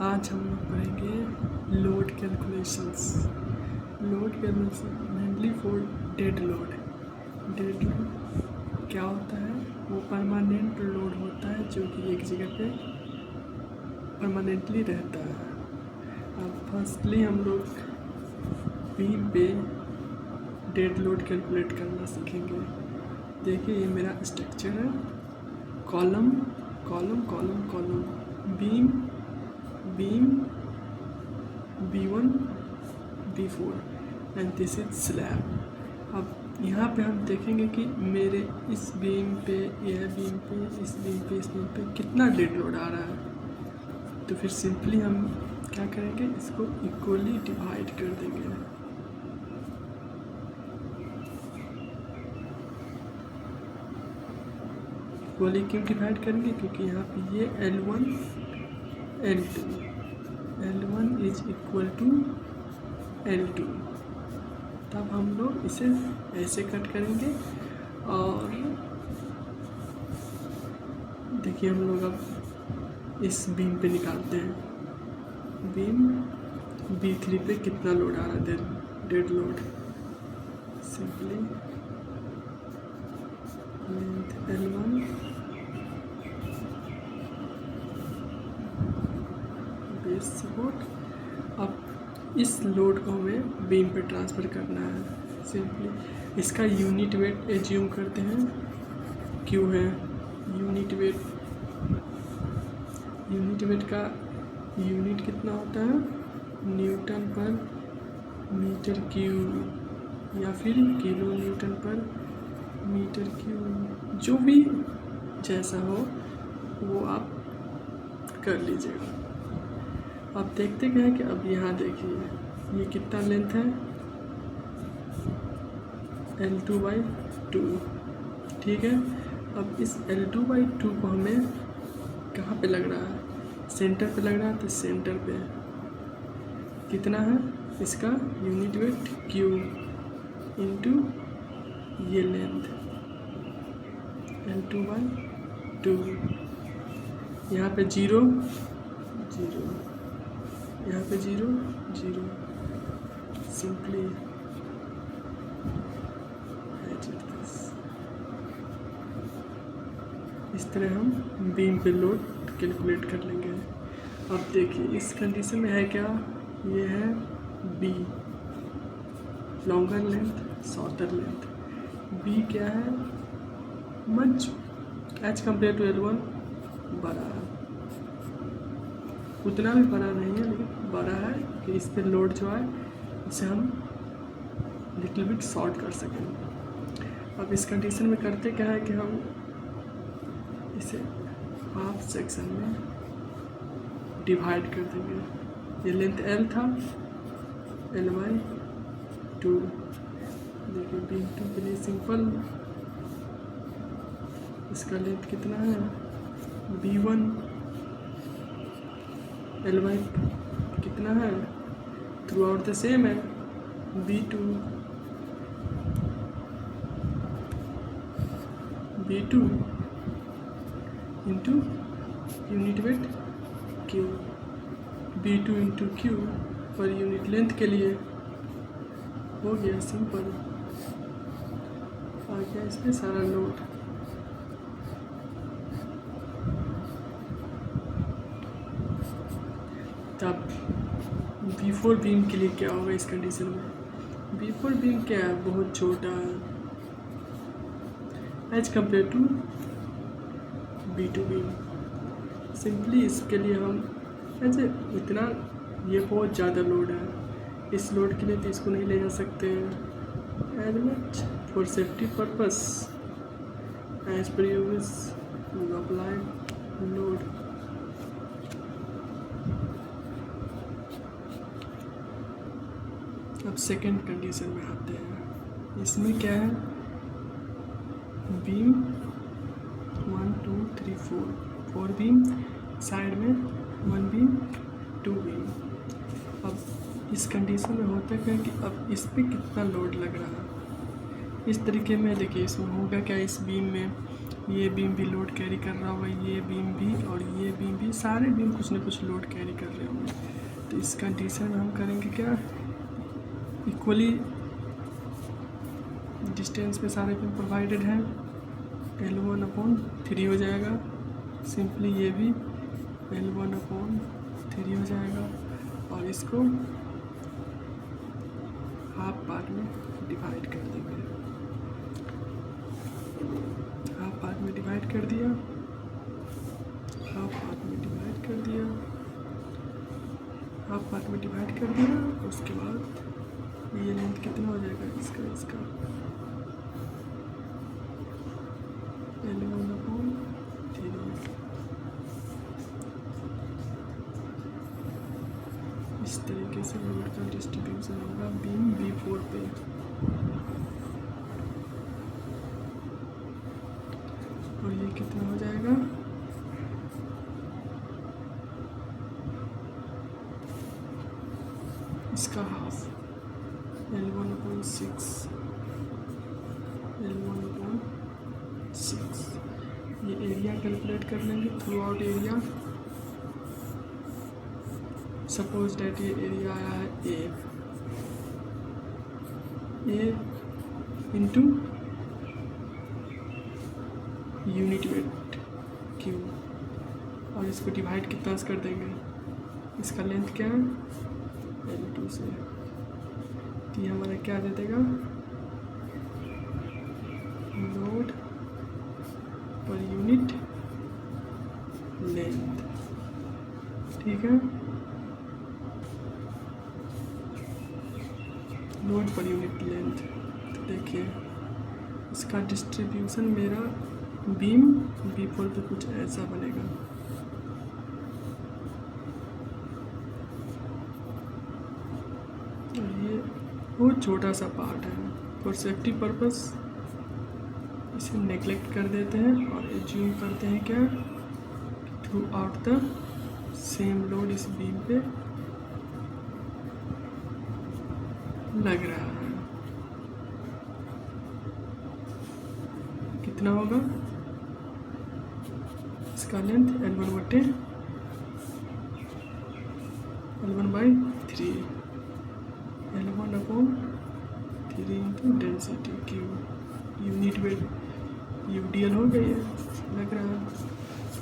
आज हम लोग पढ़ेंगे load calculations. Load calculation mainly for dead load. Dead load क्या होता है? वो परमानेंट लोड होता है जो कि एक जगह पे परमानेंटली रहता है। अब फर्स्टली हम लोग बीम पे डेड लोड कैलकुलेट करना सीखेंगे। देखिए ये मेरा स्ट्रक्चर है, column column column column, beam beam B1 B4 and this is slab. अब यहाँ पे हम देखेंगे कि मेरे इस बीम पे, यह बीम पे, इस बीम पे, इस बीम पे कितना डेड लोड आ रहा है। तो फिर सिंपली हम क्या करेंगे, इसको इक्वली डिवाइड कर देंगे। इक्वली क्यों डिवाइड करेंगे? क्योंकि यहाँ पे ये L1 L2, L1 is equal to L2। तब हम लोग इसे ऐसे कट करेंगे और देखिए हम लोग अब इस बीम पे निकालते हैं। बीम B3 पे कितना लोड आ रहा है, dead load. Simply length L1 base support. अब इस लोड को हमें बीम पे ट्रांसफ़र करना है। सिंपली इसका यूनिट वेट एज्यूम करते हैं, Q है यूनिट वेट। यूनिट वेट का यूनिट कितना होता है? न्यूटन पर मीटर क्यूब या फिर kilo newton per metre cube, जो भी जैसा हो वो आप कर लीजिएगा। अब देखते क्या है कि अब यहाँ देखिए ये कितना लेंथ है, L2/2, ठीक है। अब इस L2/2 को हमें कहाँ पे लग रहा है? सेंटर पे लग रहा है। तो सेंटर पे कितना है इसका यूनिट वेट? Q इंटू ये लेंथ L2/2। यहाँ पे 0 0, यहाँ पे 0 0। सिंपली इस तरह हम बीम पे लोड कैलकुलेट कर लेंगे। अब देखिए इस कंडीशन में है क्या, ये है B longer length shorter length. B क्या है? Much as compare to L1 बड़ा है, उतना भी बड़ा नहीं है लेकिन बड़ा है कि इस पर लोड जो है इसे हम लिटिल बिट शॉर्ट कर सकें। अब इस कंडीशन में करते क्या है कि हम इसे हाफ सेक्शन में डिवाइड कर देंगे। ये लेंथ L था, L/2। देखिए B2 के लिए सिंपल इसका लेंथ कितना है? B1 L/2 कितना है? थ्रू आउट द सेम है, B2 into unit weight Q, B2 into Q per unit length के लिए हो गया सिंपल। आ गया इसमें सारा लोड। तब B4 बीम के लिए क्या होगा इस कंडीशन में? B4 बीम क्या है? बहुत छोटा है as compare to B2 beam. Simply इसके लिए हम ऐसे इतना, ये बहुत ज़्यादा लोड है, इस लोड के लिए तो इसको नहीं ले जा सकते हैं। As much for safety purpose as per use apply load. अब सेकेंड कंडीशन में आते हैं। इसमें क्या है? बीम 1 2 3 4 बीम, साइड में 1 बीम 2 बीम। अब इस कंडीशन में होता क्या कि अब इस पे कितना लोड लग रहा है, इस तरीके में देखिए इसमें होगा क्या, इस बीम में ये बीम भी लोड कैरी कर रहा होगा, ये बीम भी और ये बीम भी, सारे बीम कुछ ना कुछ लोड कैरी कर रहे होंगे। तो इस कंडीशन में हम करेंगे क्या, इक्वली डिस्टेंस में सारे बीम प्रोवाइडेड हैं, L1/3 हो जाएगा। सिंपली ये भी L1/3 हो जाएगा और इसको हाफ पार्ट में डिवाइड कर देंगे। हाफ पार्ट में डिवाइड कर दिया, हाफ पार्ट में डिवाइड कर दिया, हाफ पार्ट में डिवाइड कर दिया। उसके बाद ये लेंथ कितना हो जाएगा इसका L1/3। इस तरीके से लोड का डिस्ट्रीब्यूशन होगा बीम B4 पे। और ये कितना हो जाएगा, इसका हाफ L1/6। ये एरिया कैलकुलेट कर लेंगे, through out area. Suppose date ये एरिया आया है ए इंटू यूनिट वेट क्यू, और इसको डिवाइड कितना से कर देंगे, इसका लेंथ क्या है L2 से। तो ये हमारा क्या दे देगा, लोड पर यूनिट लेंथ। ठीक है, लोड पर यूनिट लेंथ। तो देखिए इसका डिस्ट्रीब्यूशन मेरा बीम B4 पे कुछ ऐसा बनेगा। और ये बहुत छोटा सा पार्ट है, फॉर सेफ्टी पर्पस इसे नेग्लेक्ट कर देते हैं और एज्यूम करते हैं क्या, through out the same load इस बीम पे लग रहा है। कितना होगा, इसका length L1/3 L1/3 into density Q, unit weight UDL हो गई है लग रहा है।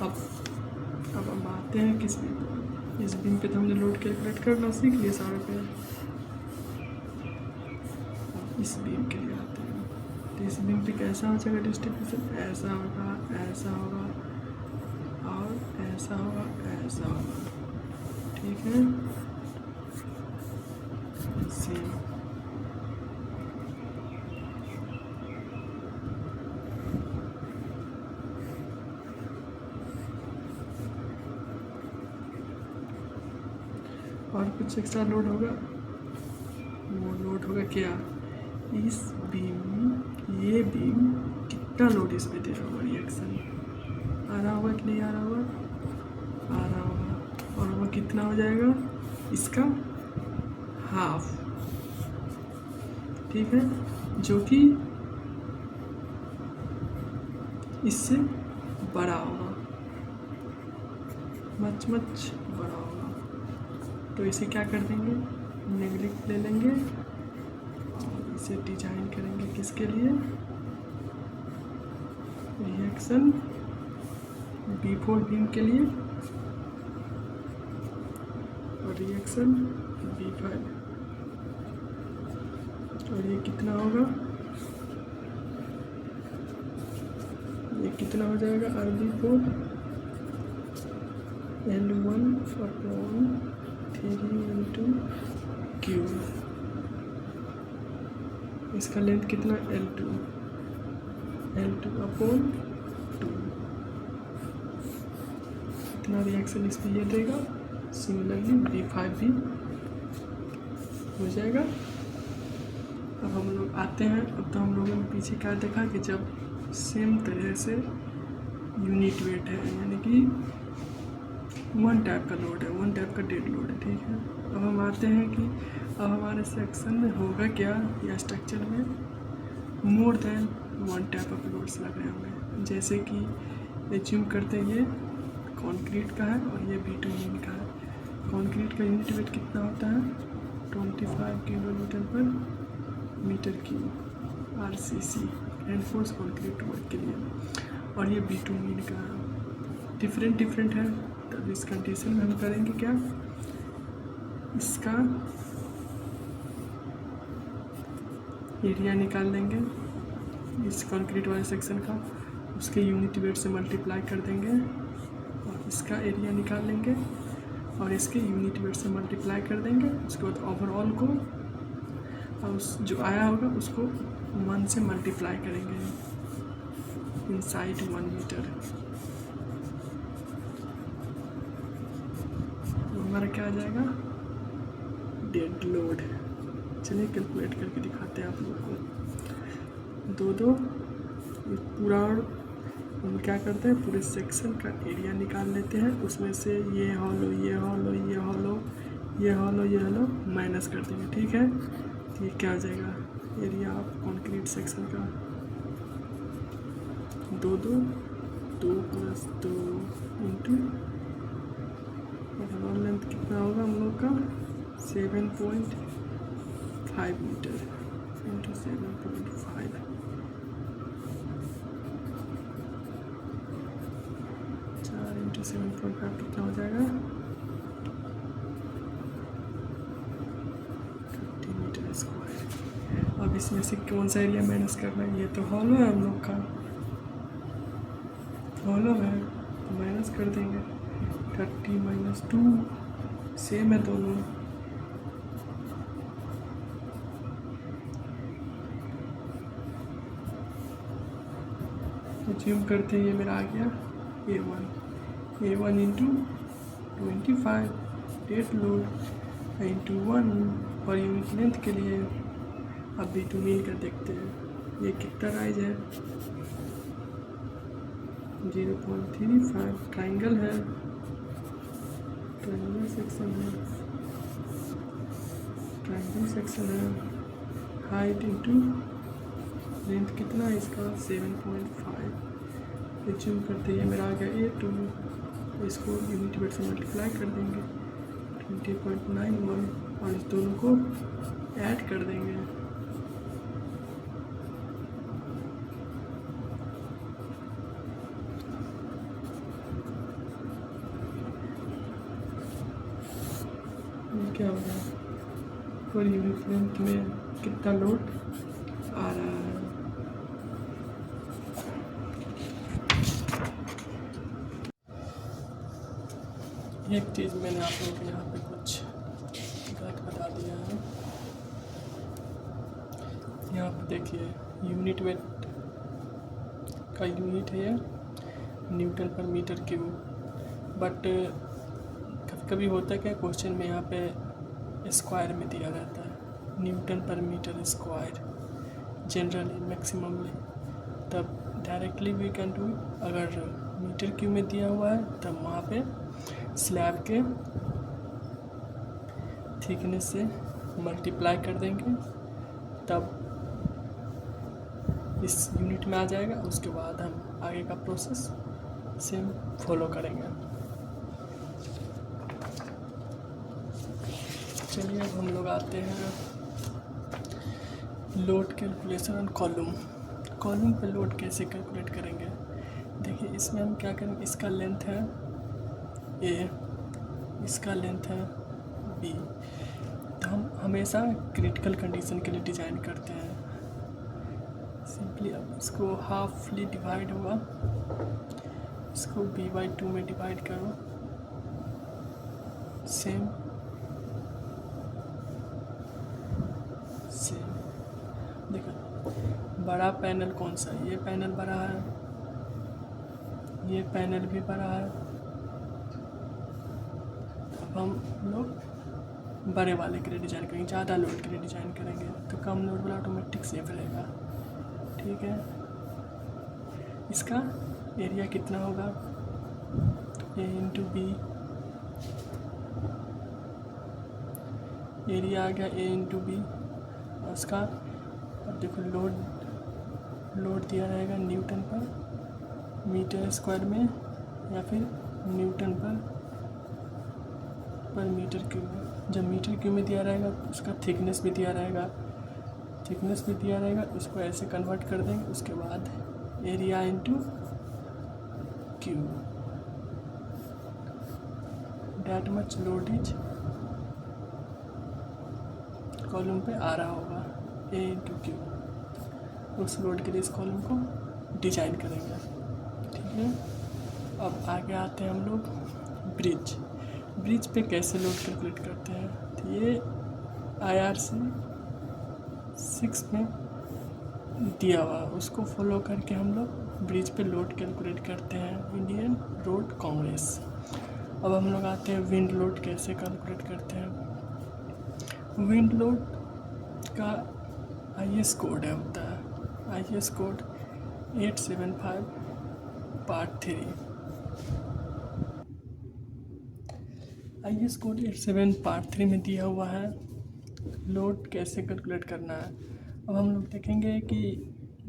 अब हम आते हैं किस बीम पे, इस बीम पे तो हमने लोड कैलकुलेट करना सीख लिया सारे पे। इस बीम के लिए आते हैं, तो इस बीम पे कैसा हो जाएगा डिस्ट्रीब्यूशन, ऐसा होगा, ऐसा होगा और ऐसा होगा, ऐसा होगा। ठीक है, सेम। और कुछ एक्स्ट्रा लोड होगा, वो लोड होगा क्या, इस बीम, ये बीम कितना लोड इस पे दे रहा होगा, रिएक्शन आ रहा होगा कि नहीं आ रहा होगा, आ रहा होगा। और वो कितना हो जाएगा, इसका हाफ। ठीक है, जो कि इससे बड़ा होगा, मच बड़ा होगा। तो इसे क्या कर देंगे, नेगलेक्ट ले लेंगे और इसे डिजाइन करेंगे किसके लिए, रिएक्शन B4 बीम के लिए और रिएक्शन B5। और ये कितना होगा, ये कितना हो जाएगा, RB4 L1/3 इंटू क्यू। इसका लेंथ कितना, L2 L2/2। इतना रिएक्शन इस पर ये देगा, सिमिलरली B5 भी हो जाएगा। अब हम लोग आते हैं, अब तो हम लोगों ने पीछे क्या देखा कि जब सेम तरह से यूनिट वेट है, यानी कि वन टाइप का लोड है, वन टाइप का डेड लोड है। ठीक है, अब हम आते हैं कि अब हमारे सेक्शन में होगा क्या, या स्ट्रक्चर में more than one type of loads लग रहे होंगे। जैसे कि एज्यूम करते हैं ये कंक्रीट का है और ये बिटुमिन का है। कंक्रीट का यूनिट वेट कितना होता है 25 kilo newton per metre cube RCC, reinforce concrete work के लिए। और ये बिटुमिन का डिफरेंट है। तब इस कंडीशन में हम करेंगे क्या, इसका एरिया निकाल लेंगे इस कंक्रीट वाले सेक्शन का, उसके यूनिट वेट से मल्टीप्लाई कर देंगे और इसका एरिया निकाल लेंगे और इसके यूनिट वेट से मल्टीप्लाई कर देंगे। उसके बाद ओवरऑल को और उस जो आया होगा उसको 1 से मल्टीप्लाई करेंगे इनसाइड 1 मीटर। तो हमारा क्या आ जाएगा डेड लोड। चलिए कैलकुलेट करके दिखाते हैं आप लोग को। दो पूरा हम क्या करते हैं, पूरे सेक्शन का एरिया निकाल लेते हैं, उसमें से ये हॉलो ये हॉलो ये हॉलो ये हॉलो ये हॉलो माइनस कर देंगे। ठीक है, तो ये क्या आ जाएगा एरिया ऑफ कंक्रीट सेक्शन का 2 + 2 इंटू ओवरऑल लेंथ कितना होगा हम लोग का 7.5 मीटर इंटू 7.5 4 इंटू 7.5 कितना हो जाएगा 30 मीटर स्क्वायर। अब इसमें से कौन सा एरिया माइनस करना है, ये तो हॉलो है हम लोग का, हॉलो है तो माइनस कर देंगे 30 - 2 सेम है दोनों। एज्यूम करते हैं ये मेरा आ गया A1 into 25 dead load into 1 और यूनिट लेंथ के लिए। अब बिटुमिन का देखते हैं ये कितना राइज है 0.35 ट्राइंगल है, ट्राइंगल सेक्शन है हाइट इंटू लेंथ कितना है इसका 7.5। एज्यूम करते हैं मेरा आ गया A2, इसको यूनिट वेट से मल्टीप्लाई कर देंगे 20.91 और इस दोनों को ऐड कर देंगे। क्या हो गया और यूनिट लेंथ में कितना लोड आ रहा है। एक चीज़ मैंने आप लोगों को यहाँ पे कुछ गलत बता दिया है। यहाँ पे देखिए यूनिट वेट का यूनिट है Newton per metre cube, but कभी कभी होता है क्या क्वेश्चन में यहाँ पे स्क्वायर में दिया रहता है Newton per metre square generally maximally, तब डायरेक्टली वी कैन डू। अगर मीटर क्यूब में दिया हुआ है तब वहाँ पे स्लैब के थिकनेस से मल्टीप्लाई कर देंगे, तब इस यूनिट में आ जाएगा। उसके बाद हम आगे का प्रोसेस सेम फॉलो करेंगे। चलिए अब हम लोग आते हैं लोड कैलकुलेशन ऑन कॉलम पे लोड कैसे कैलकुलेट करेंगे। देखिए इसमें हम क्या करेंगे, इसका लेंथ है A, इसका लेंथ है B। तो हम हमेशा क्रिटिकल कंडीशन के लिए डिज़ाइन करते हैं। सिंपली अब इसको हाफली डिवाइड होगा, इसको B/2 में डिवाइड करो। सेम देखो बड़ा पैनल कौन सा है, ये पैनल बड़ा है, ये पैनल भी बड़ा है। अब हम लोग बड़े वाले के लिए डिज़ाइन करेंगे, ज़्यादा लोड के लिए डिज़ाइन करेंगे तो कम लोड वाला ऑटोमेटिक सेफ रहेगा। ठीक है, इसका एरिया कितना होगा A इंटू B, एरिया आ गया A इंटू B। उसका अब देखो लोड दिया रहेगा न्यूटन पर मीटर स्क्वायर में या फिर न्यूटन पर मीटर क्यूब। जब मीटर क्यूब में दिया रहेगा तो उसका थिकनेस भी दिया रहेगा, उसको ऐसे कन्वर्ट कर देंगे। उसके बाद area into cube, that much load is column पे आ रहा होगा, ए इंटू क्यूब। उस लोड के लिए इस कॉलम को डिजाइन करेंगे, ठीक है। अब आगे आते हैं हम लोग ब्रिज पे कैसे लोड कैलकुलेट करते हैं। तो ये IRC 6 में दिया हुआ, उसको फॉलो करके हम लोग ब्रिज पे लोड कैलकुलेट करते हैं, इंडियन रोड कांग्रेस। अब हम लोग आते हैं विंड लोड कैसे कैलकुलेट करते हैं। विंड लोड का IS कोड होता है, IS code 875 part 3। IS code 87 part 3 में दिया हुआ है लोड कैसे कैलकुलेट करना है। अब हम लोग देखेंगे कि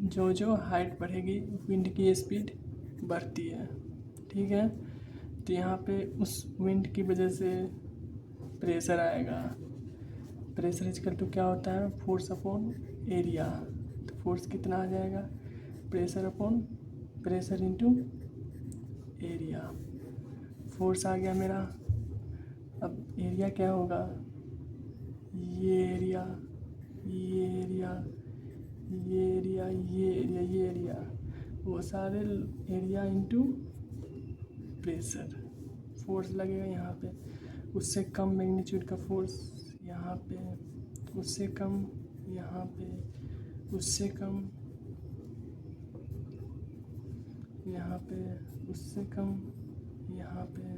जो जो हाइट बढ़ेगी विंड की स्पीड बढ़ती है, ठीक है। तो यहाँ पे उस विंड की वजह से प्रेशर आएगा। प्रेशर इजकल टू क्या होता है, फोर्स अपॉन एरिया। तो फोर्स कितना आ जाएगा, pressure upon pressure into area. Force आ गया मेरा। अब एरिया क्या होगा, ये एरिया, ये एरिया, ये एरिया, ये एरिया, ये एरिया, वो सारे एरिया इंटू प्रेशर। फोर्स लगेगा यहाँ पे, उससे कम मैग्नीट्यूड का फोर्स यहाँ पे, उससे कम यहाँ पे, उससे कम यहाँ पे, उससे कम यहाँ पे,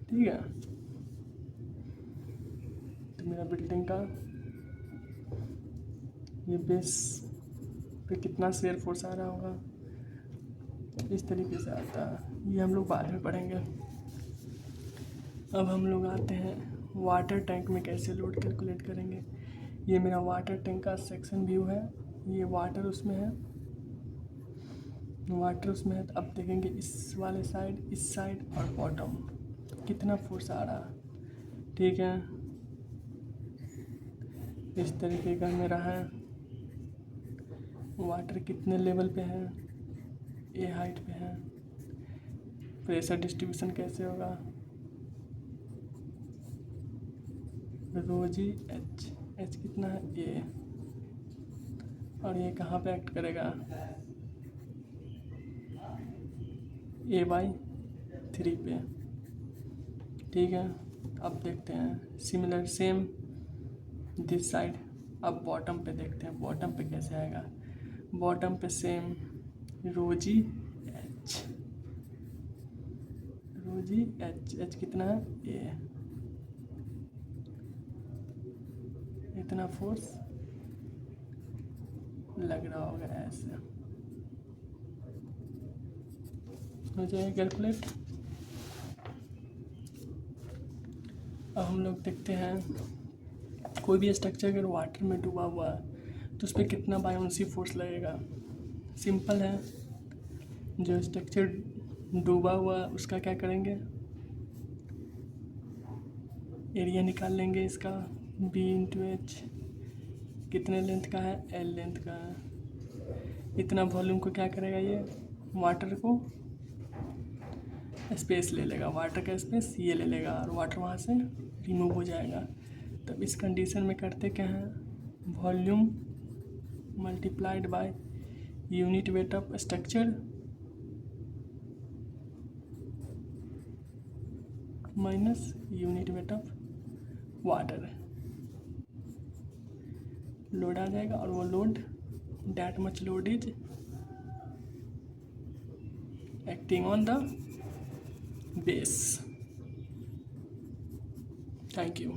ठीक है। तो मेरा बिल्डिंग का ये बेस पे कितना शेयर फोर्स आ रहा होगा, इस तरीके से आता है। ये हम लोग बाद में पढ़ेंगे। अब हम लोग आते हैं वाटर टैंक में कैसे लोड कैलकुलेट करेंगे। ये मेरा वाटर टैंक का सेक्शन व्यू है, ये वाटर उसमें है, तो अब देखेंगे इस वाले साइड, इस साइड और बॉटम कितना फोर्स आ रहा, ठीक है। इस तरीके का मेरा है। वाटर कितने लेवल पे है, ए हाइट पे है। प्रेशर डिस्ट्रीब्यूशन कैसे होगा, ρg h कितना है, ए, और ये कहाँ पे एक्ट करेगा, A/3 पे, ठीक है। अब देखते हैं सिमिलर सेम दिस साइड। अब बॉटम पे देखते हैं, बॉटम पे कैसे आएगा। बॉटम पे सेम ρg h कितना है, ए। इतना फोर्स लग रहा होगा, ऐसे हो जाएगा कैलकुलेट। अब हम लोग देखते हैं कोई भी स्ट्रक्चर अगर वाटर में डूबा हुआ है तो उस पर कितना बायोन्सी फोर्स लगेगा। सिंपल है, जो स्ट्रक्चर डूबा हुआ है उसका क्या करेंगे, एरिया निकाल लेंगे इसका, B इंटू एच। कितने लेंथ का है, L लेंथ का है। इतना वॉल्यूम को क्या करेगा, ये वाटर को स्पेस ले लेगा, वाटर का स्पेस ये ले लेगा और वाटर वहाँ से रिमूव हो जाएगा। तब इस कंडीशन में करते क्या है, volume multiplied by unit weight of structure minus unit weight of water. Load आ जाएगा और वो load that much load is acting on the base. Thank you.